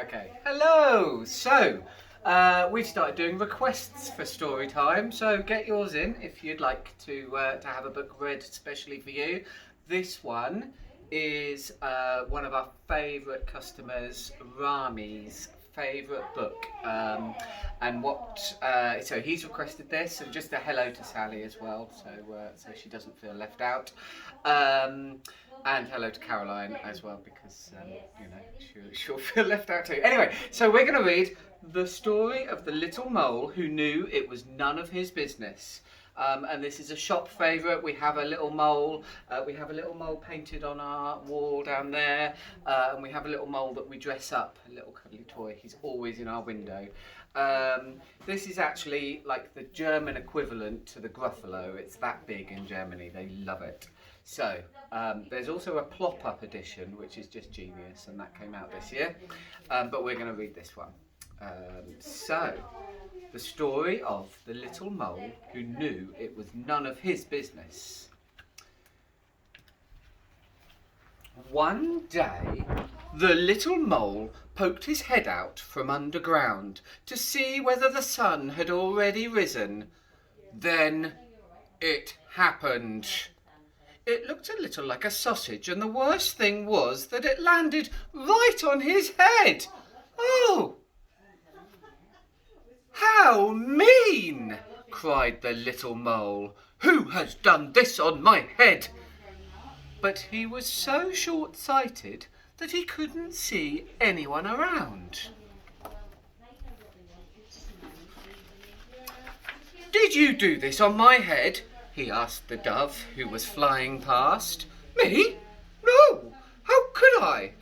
Okay. Hello. So, we've started doing requests for story time. So get yours in if you'd like to have a book read especially for you. This one is one of our favourite customers, Rami's favourite book. So he's requested this, and just a hello to Sally as well, so she doesn't feel left out. And hello to Caroline as well, because she'll feel left out too. Anyway, so we're going to read the story of the little mole who knew it was none of his business. And this is a shop favourite. We have a little mole. We have a little mole painted on our wall down there, and we have a little mole that we dress up, a little cuddly toy. He's always in our window. This is actually like the German equivalent to the Gruffalo. It's that big in Germany. They love it. So there's also a plop-up edition, which is just genius, and that came out this year. But we're going to read this one. So, the story of the little mole who knew it was none of his business. One day, the little mole poked his head out from underground to see whether the sun had already risen. Then it happened. It looked a little like a sausage, and the worst thing was that it landed right on his head. Oh! How mean! Cried the little mole. Who has done this on my head? But he was so short-sighted that he couldn't see anyone around. Did you do this on my head? He asked the dove who was flying past. Me? No, how could I?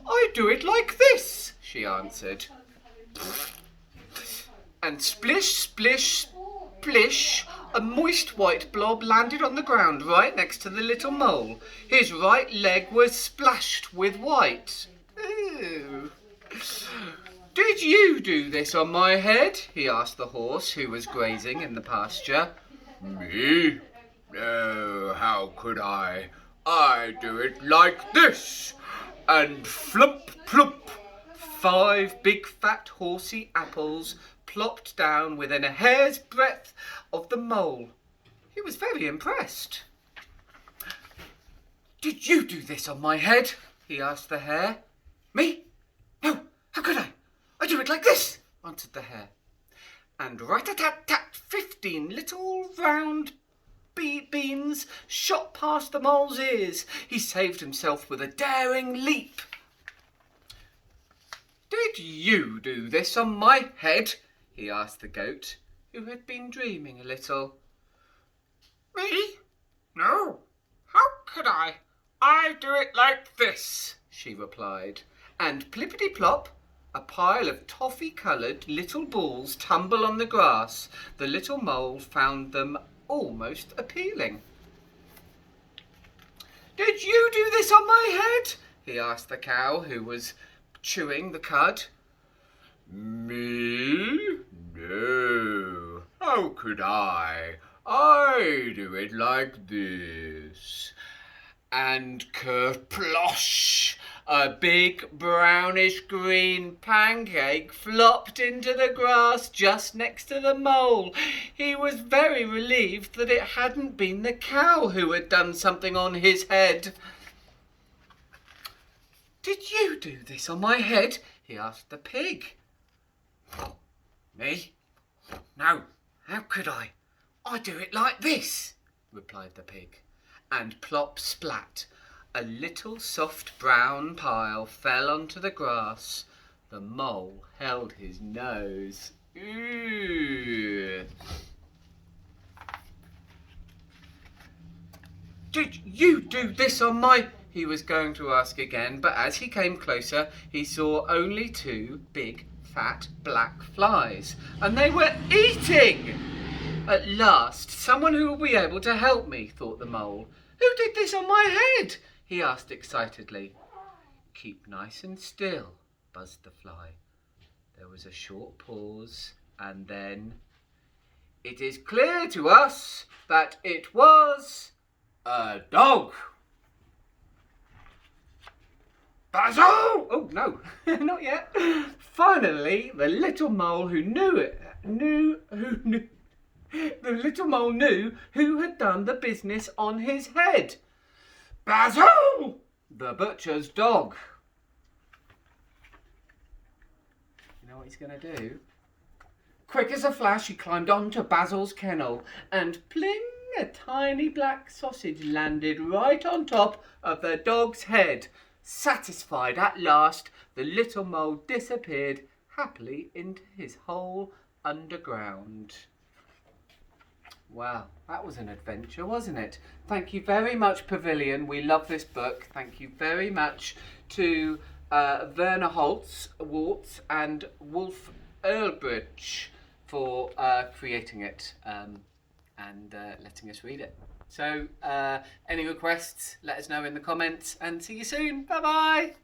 I do it like this, she answered. And splish, splish, splish, a moist white blob landed on the ground right next to the little mole. His right leg was splashed with white. Ooh. Did you do this on my head? He asked the horse who was grazing in the pasture. Me? No, how could I? I do it like this. And flump, plump, 5 big fat horsey apples plopped down within a hair's breadth of the mole. He was very impressed. Did you do this on my head? He asked the hare. Me? No, how could I? I do it like this, answered the hare. And rat-a-tat-tat, 15 little round beans shot past the mole's ears. He saved himself with a daring leap. Did you do this on my head? He asked the goat, who had been dreaming a little. Me? No. How could I? I do it like this, she replied. And plippity-plop, a pile of toffee-coloured little balls tumble on the grass. The little mole found them almost appealing. Did you do this on my head? He asked the cow, who was chewing the cud. Me? No. How could I? I do it like this. And kerplosh! A big brownish-green pancake flopped into the grass just next to the mole. He was very relieved that it hadn't been the cow who had done something on his head. Did you do this on my head? He asked the pig. Me? No, how could I? I do it like this, replied the pig. And plop splat, a little soft brown pile fell onto the grass. The mole held his nose. Ooh. Did you do this on my... He was going to ask again, but as he came closer, he saw only 2 big, fat, black flies, and they were eating! At last, someone who will be able to help me, thought the mole. Who did this on my head? He asked excitedly. Keep nice and still, buzzed the fly. There was a short pause, and then... It is clear to us that it was a dog. Basil! Oh, no, not yet. Finally, the little mole who knew the little mole knew who had done the business on his head. Basil! The butcher's dog. You know what he's going to do? Quick as a flash, he climbed onto Basil's kennel and pling, a tiny black sausage landed right on top of the dog's head. Satisfied at last, the little mole disappeared happily into his hole underground. Wow, that was an adventure, wasn't it? Thank you very much, Pavilion. We love this book. Thank you very much to Werner Holzwarth and Wolf Erlbruch for creating it and letting us read it. So, any requests, let us know in the comments, and see you soon. Bye-bye.